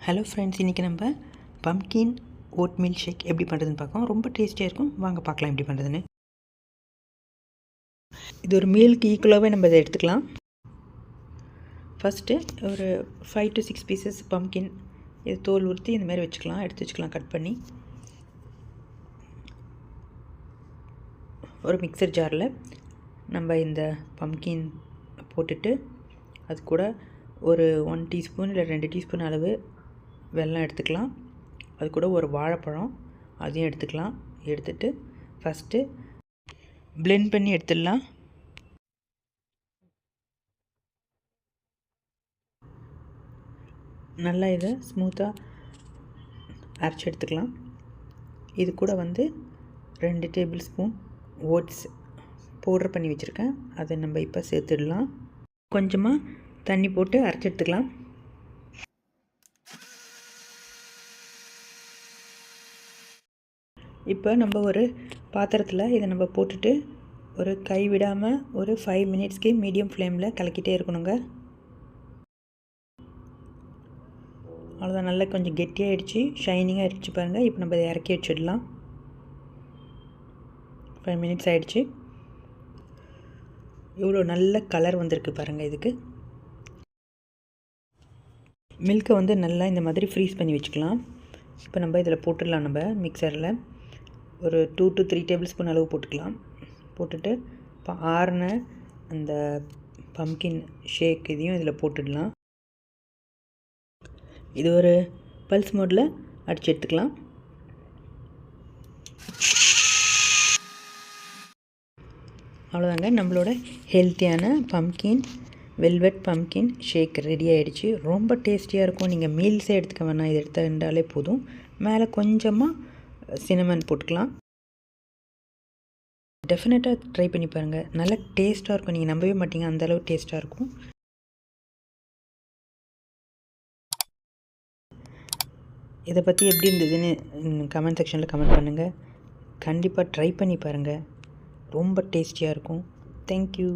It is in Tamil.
ஹலோ ஃப்ரெண்ட்ஸ், இன்றைக்கி நம்ம பம்ப்கின் ஓட் மில்க் ஷேக் எப்படி பண்ணுறதுன்னு பார்க்கலாம். ரொம்ப டேஸ்டியாக இருக்கும். வாங்க பார்க்கலாம் எப்படி பண்ணுறதுன்னு. இது ஒரு மீலுக்கு ஈக்குவலாகவே நம்ம இதை எடுத்துக்கலாம். ஃபஸ்ட்டு ஒரு 5 to 6 பீசஸ் பம்ப்கின் இது தோல் உறுத்தி இந்தமாதிரி எடுத்து வச்சுக்கலாம் கட் பண்ணி. ஒரு மிக்சர் ஜாரில் நம்ம இந்த பம்ப்கின் போட்டுட்டு அது கூட ஒரு 1 டீஸ்பூன் இல்லை 2 டீஸ்பூன் அளவு வெல்லம் எடுத்துக்கலாம். அது கூட ஒரு வாழைப்பழம் அதையும் எடுத்துக்கலாம். எடுத்துட்டு ஃபஸ்ட்டு பிளெண்ட் பண்ணி எடுத்துடலாம். நல்லா இதை ஸ்மூத்தாக அரைச்சி எடுத்துக்கலாம். இது கூட 2 டேபிள் ஸ்பூன் ஓட்ஸ் பவுடர் பண்ணி வச்சுருக்கேன். அதை நம்ம இப்போ சேர்த்துடலாம். கொஞ்சமாக தண்ணி போட்டு அரைச்சி எடுத்துக்கலாம். இப்போ நம்ம ஒரு பாத்திரத்தில் இதை நம்ம போட்டுட்டு ஒரு கை விடாமல் ஒரு 5 மினிட்ஸ்க்கு மீடியம் ஃப்ளேமில் கலக்கிட்டே இருக்கணுங்க. அவ்வளோதான், நல்லா கொஞ்சம் கெட்டியாகிடுச்சு, ஷைனிங்காக ஆகிடுச்சு பாருங்கள். இப்போ நம்ம இதை இறக்கி வச்சிடலாம். 5 மினிட்ஸ் ஆகிடுச்சு. இவ்வளோ நல்ல கலர் வந்திருக்கு பாருங்கள். இதுக்கு மில்கை நல்லா இந்த மாதிரி ஃப்ரீஸ் பண்ணி வச்சுக்கலாம். இப்போ நம்ம இதில் போட்டுடலாம். நம்ம மிக்சரில் ஒரு 2 to 3 டேபிள் ஸ்பூன் அளவு போட்டுக்கலாம். போட்டுட்டு இப்போ ஆறின அந்த பம்ப்கின் ஷேக் இதையும் இதில் போட்டுடலாம். இது ஒரு பல்ஸ் மோடில் அடித்து எடுத்துக்கலாம். அவ்வளோதாங்க, நம்மளோட ஹெல்த்தியான pumpkin velvet pumpkin shake ready ஆகிடுச்சு. ரொம்ப டேஸ்டியாக இருக்கும். நீங்கள் மீல்ஸே எடுத்துக்க வேணாம், இது எடுத்துட்டாலே போதும். மேலே கொஞ்சமாக சினமன் போட்டுக்கலாம். டெஃபினட்டாக ட்ரை பண்ணி பாருங்கள். நல்லா டேஸ்ட்டாக இருக்கும். நீங்கள் நம்பவே மாட்டீங்க, அந்தளவு டேஸ்ட்டாக இருக்கும். இதை பற்றி எப்படி இருந்ததுன்னு கமெண்ட் செக்ஷனில் கமெண்ட் பண்ணுங்கள். கண்டிப்பாக ட்ரை பண்ணி பாருங்கள். ரொம்ப டேஸ்டியாக இருக்கும். தேங்க்யூ.